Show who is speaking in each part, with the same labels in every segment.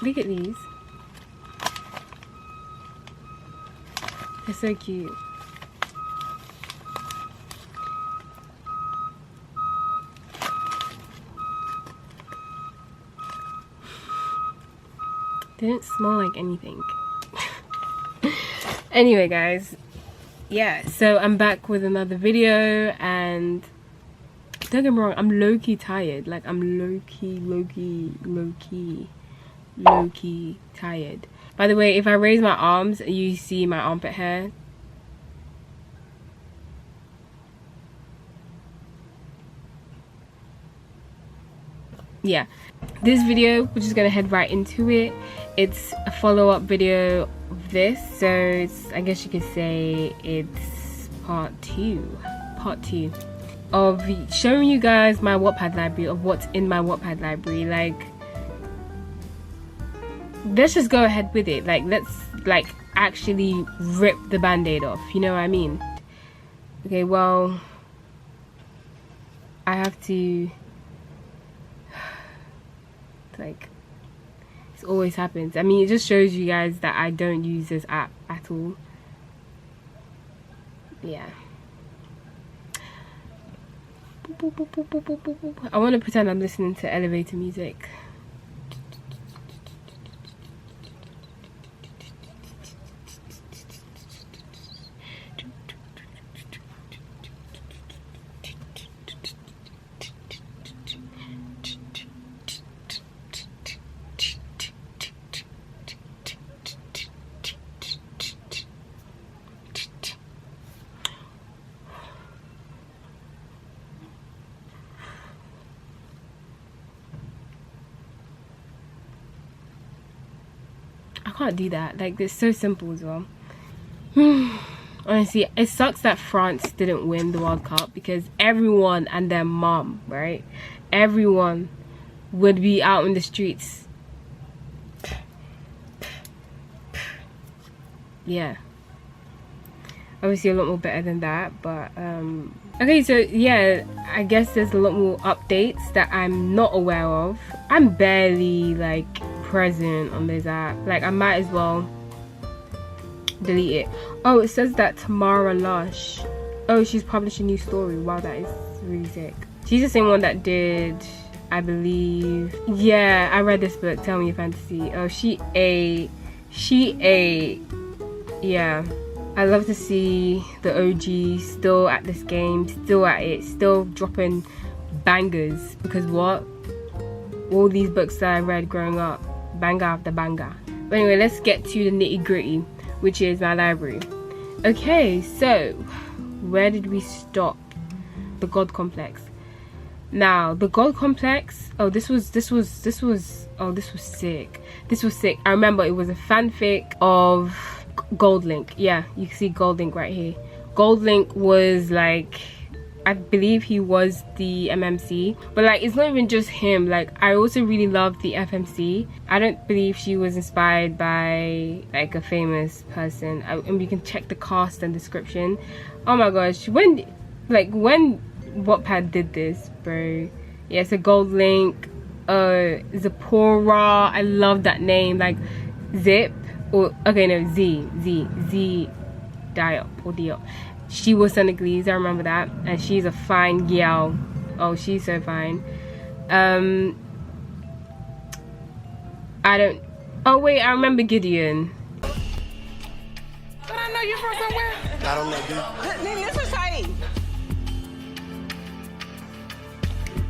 Speaker 1: Look at these. They're so cute. They didn't smell like anything. Anyway, guys, yeah, so I'm back with another video, and don't get me wrong, I'm low-key tired. Like, I'm low-key tired. By the way, if I raise my arms, you see my armpit hair. Yeah, this video, we're just gonna head right into it. It's a follow-up video of this, so it's, I guess you could say it's part two of showing you guys my Wattpad library, of what's in my Wattpad library. Like, let's just go ahead with it. Like, let's like actually rip the band-aid off, you know what I mean? Okay, well, I have to, like, it always happens. I mean, it just shows you guys that I don't use this app at all. Yeah, I want to pretend I'm listening to elevator music. I can't do that. Like, it's so simple as well. Honestly, it sucks that France didn't win the World Cup, because everyone and their mom, right? Everyone would be out in the streets. Yeah. Obviously a lot more better than that, but okay, so yeah, I guess there's a lot more updates that I'm not aware of. I'm barely like present on this app. Like, I might as well delete it. Oh, it says that Tamara Lush, oh, she's published a new story. Wow, that is really sick. She's the same one that did, I believe, yeah, I read this book, Tell Me Your Fantasy. Oh, she ate, yeah. I love to see the OG still at this game, still at it, still dropping bangers, because what, all these books that I read growing up, banger after banger. But anyway, let's get to the nitty gritty, which is my library. Okay, so where did we stop? The God Complex. Now, the God Complex, oh, this was sick. This was sick. I remember it was a fanfic of Gold Link. Yeah, you can see Gold Link right here. Gold Link was like, I believe he was the MMC, but like, it's not even just him. Like, I also really love the FMC. I don't believe she was inspired by like a famous person, and we can check the cast and description. Oh my gosh, when Wattpad did this, bro. Yeah, so Gold Link, Zipporah, I love that name. Like, Zip, or okay, no, Z Diop or Diop. She was Senegalese, I remember that, and she's a fine gal. Oh, she's so fine. I don't, oh wait, I remember Gideon.
Speaker 2: But I know you're from somewhere.
Speaker 3: I don't know, dude.
Speaker 2: This is Saeed.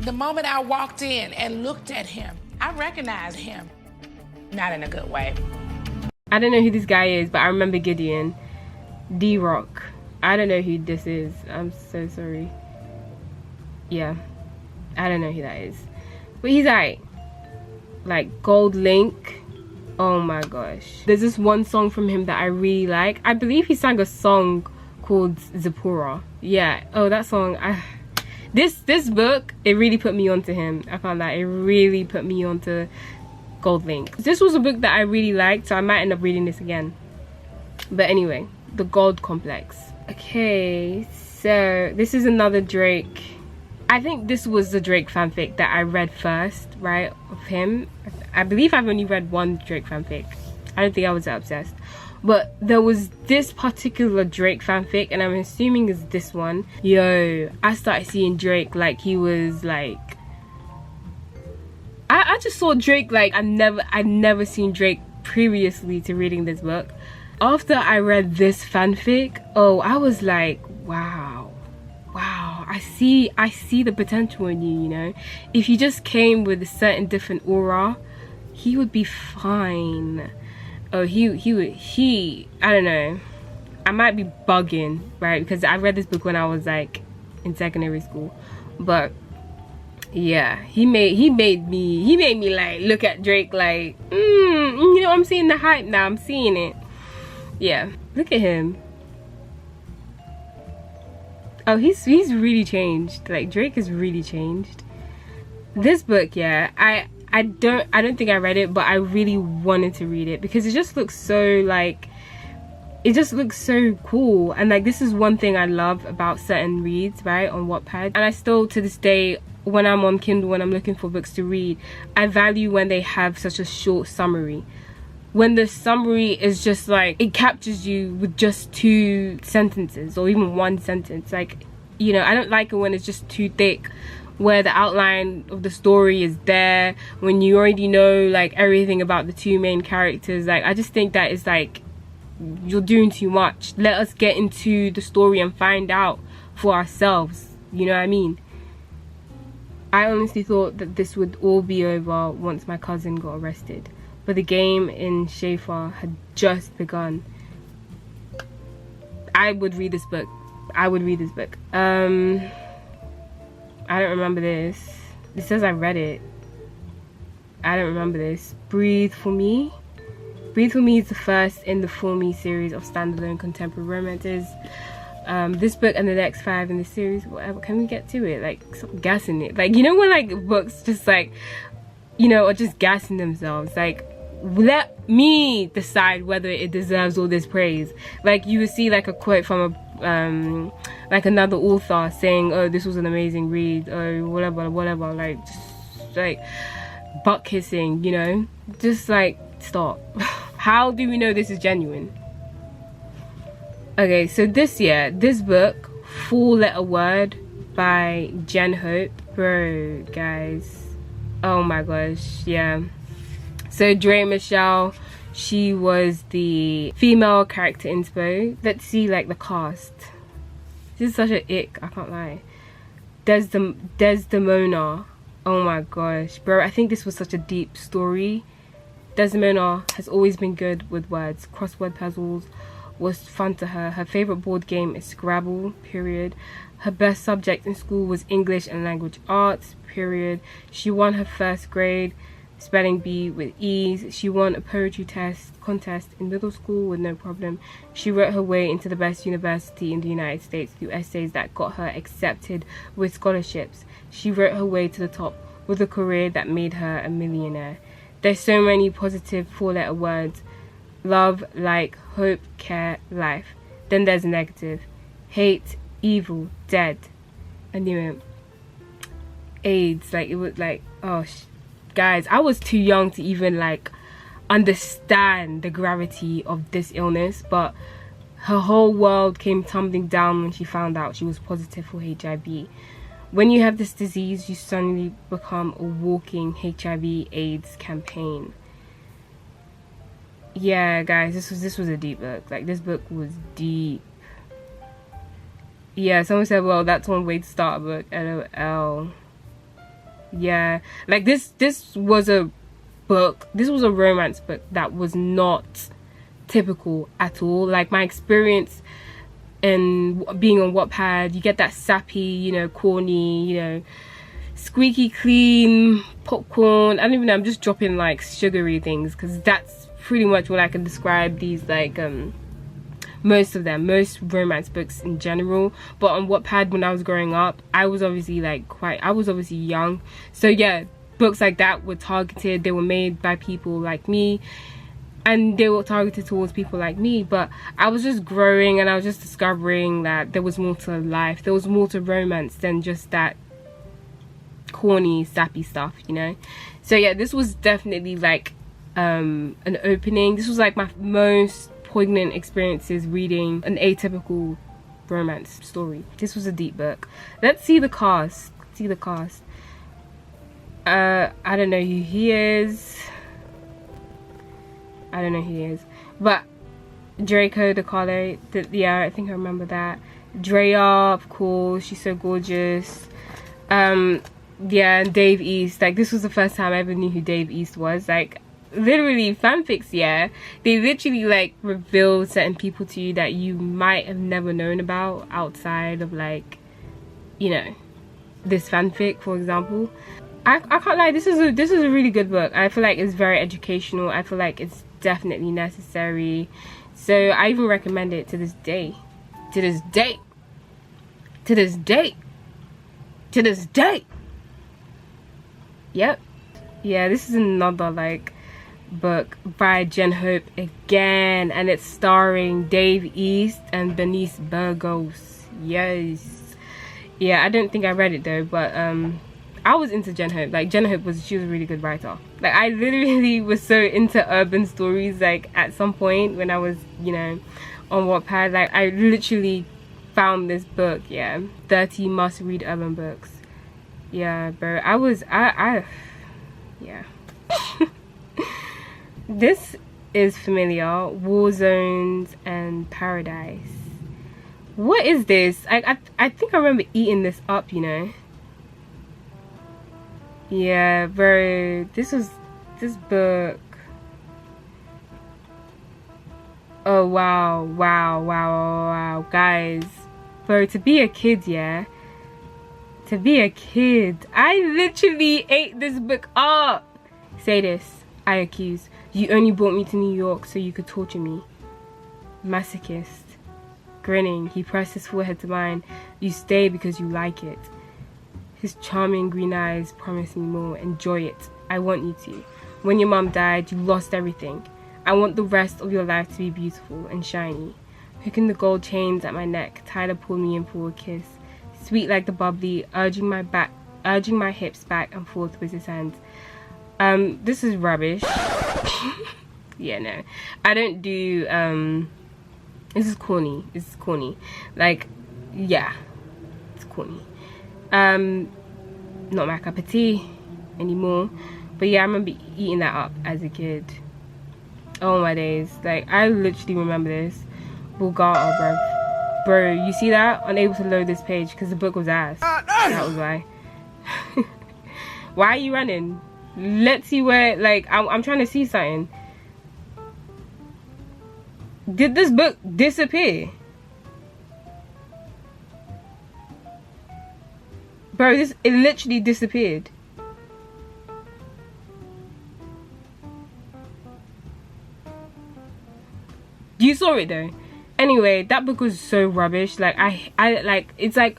Speaker 2: The moment I walked in and looked at him, I recognized him. Not in a good way.
Speaker 1: I don't know who this guy is, but I remember Gideon. D-Rock. I don't know who this is. I'm so sorry. Yeah, I don't know who that is. But he's alright. Like, Gold Link. Oh my gosh. There's this one song from him that I really like. I believe he sang a song called Zipporah. Yeah. Oh, that song. This book, it really put me onto him. I found that it really put me onto Gold Link. This was a book that I really liked, so I might end up reading this again. But anyway, the God Complex. Okay, so this is another Drake I think this was the Drake fanfic that I read first, right, of him. I believe I've only read one Drake fanfic. I don't think I was that obsessed. But there was this particular Drake fanfic, and I'm assuming it's this one. Yo, I started seeing Drake like he was like... I just saw Drake like I'd never seen Drake previously to reading this book. After I read this fanfic, oh, I was like, wow, I see the potential in you, you know. If you just came with a certain different aura, he would be fine. Oh, he I don't know, I might be bugging, right, because I read this book when I was like in secondary school, but yeah, he made me like look at Drake like, you know, I'm seeing the hype now, I'm seeing it. Yeah, look at him. Oh, he's really changed. Like, Drake has really changed. This book, yeah, I don't think I read it, but I really wanted to read it because it just looks so like, it just looks so cool. And like, this is one thing I love about certain reads, right, on Wattpad. And I still to this day, when I'm on Kindle, when I'm looking for books to read, I value when they have such a short summary. When the summary is just like, it captures you with just 2 sentences or even 1 sentence. Like, you know, I don't like it when it's just too thick, where the outline of the story is there, when you already know like everything about the 2 main characters. Like, I just think that is like, you're doing too much. Let us get into the story and find out for ourselves, you know what I mean? I honestly thought that this would all be over once my cousin got arrested, but the game in Schaefer had just begun. I would read this book. I don't remember this. It says I read it. I don't remember this. Breathe For Me. Breathe For Me is the first in the For Me series of standalone contemporary romances. This book and the next 5 in the series, whatever. Can we get to it? Like, stop gassing it. Like, you know when like books just like, you know, are just gassing themselves. Like, let me decide whether it deserves all this praise. Like, you would see like a quote from a like another author saying, oh, this was an amazing read, or whatever, like, just like butt kissing, you know, just like, stop. How do we know this is genuine? Okay, so this book, 4-Letter Word by Jen Hope, bro, guys, oh my gosh, yeah. So Dre Michelle, she was the female character inspo. Let's see like the cast. This is such an ick, I can't lie. Desdemona, oh my gosh, bro, I think this was such a deep story. Desdemona has always been good with words. Crossword puzzles was fun to her. Her favorite board game is Scrabble, period. Her best subject in school was English and language arts, period. She won her first grade spelling bee with ease. She won a poetry contest in middle school with no problem. She wrote her way into the best university in the United States through essays that got her accepted with scholarships. She wrote her way to the top with a career that made her a millionaire. There's so many positive 4-letter words. Love, like, hope, care, life. Then there's negative. Hate, evil, dead. I knew it. AIDS, like, it was like, oh, guys, I was too young to even like understand the gravity of this illness, but her whole world came tumbling down when she found out she was positive for HIV. When you have this disease, you suddenly become a walking HIV/AIDS campaign. Yeah, guys, this was a deep book. Like, this book was deep. Yeah, someone said, well, that's one way to start a book. LOL. Yeah, like this was a book, this was a romance book that was not typical at all. Like, my experience in being on Wattpad, you get that sappy, you know, corny, you know, squeaky clean popcorn. I don't even know, I'm just dropping like sugary things because that's pretty much what I can describe these like most romance books in general. But on Wattpad, when I was growing up, I was obviously young, so yeah, books like that were targeted. They were made by people like me, and they were targeted towards people like me. But I was just growing, and I was just discovering that there was more to life, there was more to romance than just that corny, sappy stuff, you know. So yeah, this was definitely like an opening. This was like my most poignant experiences reading an atypical romance story. This was a deep book. Let's see the cast. I don't know who he is. But Draco DeCarlo, yeah, I think I remember that. Drea, of course, she's so gorgeous. Yeah, and Dave East. Like, this was the first time I ever knew who Dave East was. Like, literally, fanfics, yeah, they literally like reveal certain people to you that you might have never known about outside of, like, you know, this fanfic, for example. I can't lie, this is a really good book. I feel like it's very educational. I feel like it's definitely necessary. So I even recommend it to this day. Yep. Yeah, this is another like book by Jen Hope again, and it's starring Dave East and Bernice Burgos. Yes. Yeah, I don't think I read it though, but I was into Jen Hope. Like, Jen Hope she was a really good writer. Like, I literally was so into urban stories, like, at some point when I was, you know, on Wattpad. Like, I literally found this book, yeah, 30 must-read urban books. Yeah, bro, yeah. This is familiar. War Zones and Paradise. What is this? I think I remember eating this up, you know. Yeah, bro, this book. Oh wow, guys, bro, to be a kid, yeah, I literally ate this book up. Say this, I accuse you. Only brought me to New York so you could torture me. Masochist. Grinning, he pressed his forehead to mine. You stay because you like it. His charming green eyes promised me more. Enjoy it. I want you to. When your mom died, you lost everything. I want the rest of your life to be beautiful and shiny. Hooking the gold chains at my neck, Tyler pulled me in for a kiss. Sweet like the bubbly, urging my hips back and forth with his hands. This is rubbish. Yeah, no. I don't do, this is corny. Like, yeah. It's corny. Not my cup of tea anymore. But yeah, I remember eating that up as a kid. Oh my days. Like, I literally remember this. Bulgara, bro, you see that? Unable to load this page because the book was ass. That was why. Why are you running? Let's see where, like, I'm trying to see something. Did this book disappear? Bro, it literally disappeared. You saw it though. Anyway, that book was so rubbish. Like, I like, it's like,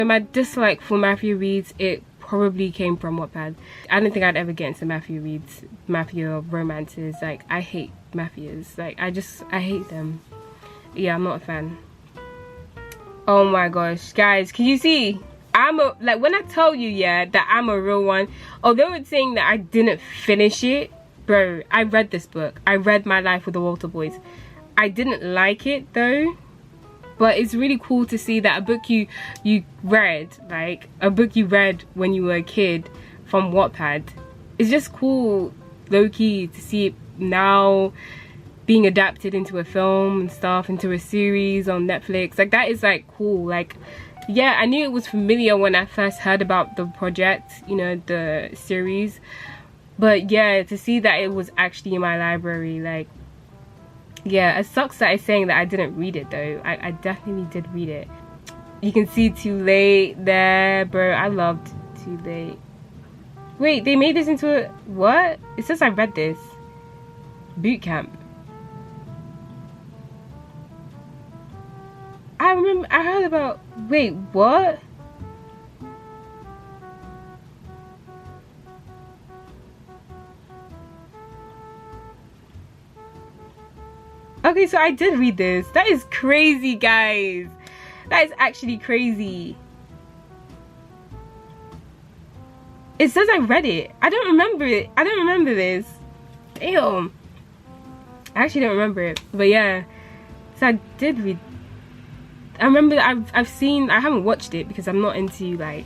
Speaker 1: my dislike for Mafia reads, it probably came from Wattpad. I don't think I'd ever get into Mafia reads, Mafia romances. Like, I hate Mafias. Like, I hate them. Yeah, I'm not a fan. Oh my gosh, guys, can you see? Like, when I tell you, yeah, that I'm a real one, although it's saying that I didn't finish it, bro, I read this book. I read My Life with the Walter Boys. I didn't like it though, but it's really cool to see that a book you read, like a book you read when you were a kid from Wattpad, it's just cool, low-key, to see it now being adapted into a film and stuff, into a series on Netflix. Like, that is like cool. Like, yeah, I knew it was familiar when I first heard about the project, you know, the series, but yeah, to see that it was actually in my library, like, yeah, it sucks that it's saying that I didn't read it though. I definitely did read it. You can see Too Late there, bro. I loved Too Late. Wait, they made this into a, what? It says I read this. Boot Camp. I remember, I heard about, wait, what? Okay, so I did read this. That is crazy, guys. That is actually crazy. It says I read it. I don't remember it. I don't remember this. Damn. I actually don't remember it. But yeah. So I did read. I remember I've seen, I haven't watched it because I'm not into like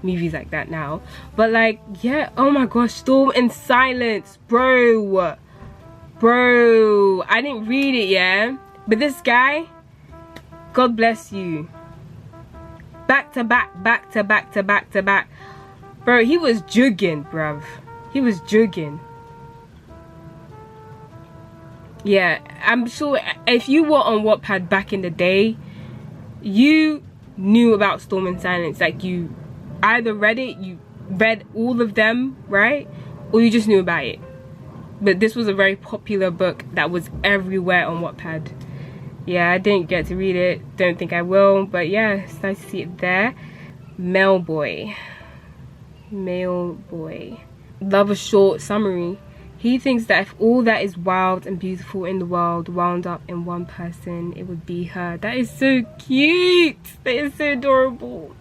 Speaker 1: movies like that now. But like, yeah, oh my gosh, Storm and Silence, bro. Bro, I didn't read it, yeah. But this guy, God bless you. Back to back, back to back to back to back. Bro, he was jugging, bruv. He was jugging. Yeah, I'm sure if you were on Wattpad back in the day, you knew about Storm and Silence. Like, you either read it, you read all of them, right? Or you just knew about it. But this was a very popular book that was everywhere on Wattpad. Yeah, I didn't get to read it. Don't think I will. But yeah, it's nice to see it there. Male Boy. Male Boy. Love a short summary. He thinks that if all that is wild and beautiful in the world wound up in one person, it would be her. That is so cute. That is so adorable.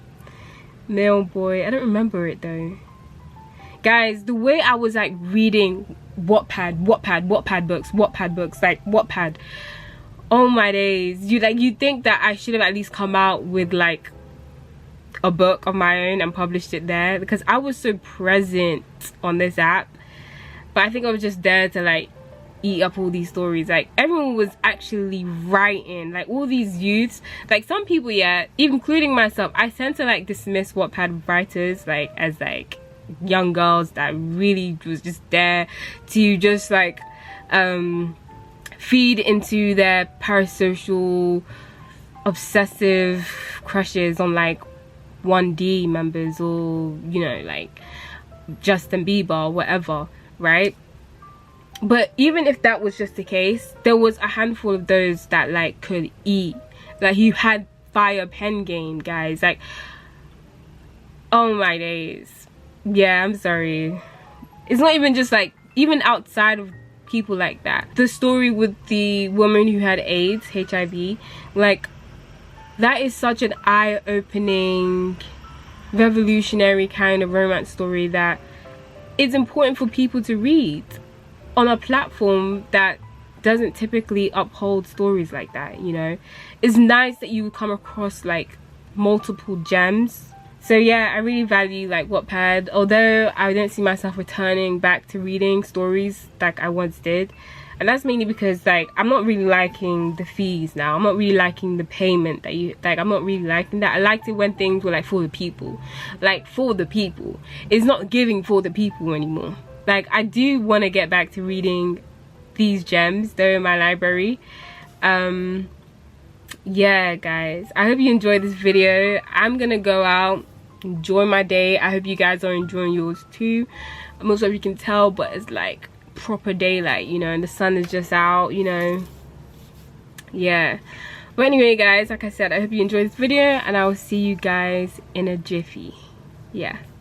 Speaker 1: Male Boy. I don't remember it though. Guys, the way I was like reading Wattpad books, like Wattpad. Oh my days. You'd think that I should have at least come out with like a book of my own and published it there, because I was so present on this app. But I think I was just there to like eat up all these stories. Like, everyone was actually writing, like all these youths, like some people, yeah, even including myself, I tend to like dismiss Wattpad writers like as like young girls that really was just there to just like feed into their parasocial obsessive crushes on like 1D members, or you know, like Justin Bieber or whatever, right? But even if that was just the case, there was a handful of those that like could eat, like you had fire pen game, guys. Like, oh my days. Yeah, I'm sorry. It's not even just like, even outside of people like that, the story with the woman who had AIDS, HIV, like that is such an eye-opening, revolutionary kind of romance story that it's important for people to read on a platform that doesn't typically uphold stories like that, you know. It's nice that you come across like multiple gems. So yeah, I really value like Wattpad, although I don't see myself returning back to reading stories like I once did. And that's mainly because like I'm not really liking the fees now. I'm not really liking the payment that you like. I'm not really liking that. I liked it when things were like for the people, like for the people. It's not giving for the people anymore. Like, I do want to get back to reading these gems. They're in my library. Yeah, guys, I hope you enjoyed this video. I'm gonna go out, enjoy my day. I hope you guys are enjoying yours too. I'm not sure if you can tell, but it's like proper daylight, you know, and the sun is just out, you know. Yeah, but anyway, guys, like I said, I hope you enjoyed this video, and I will see you guys in a jiffy. Yeah.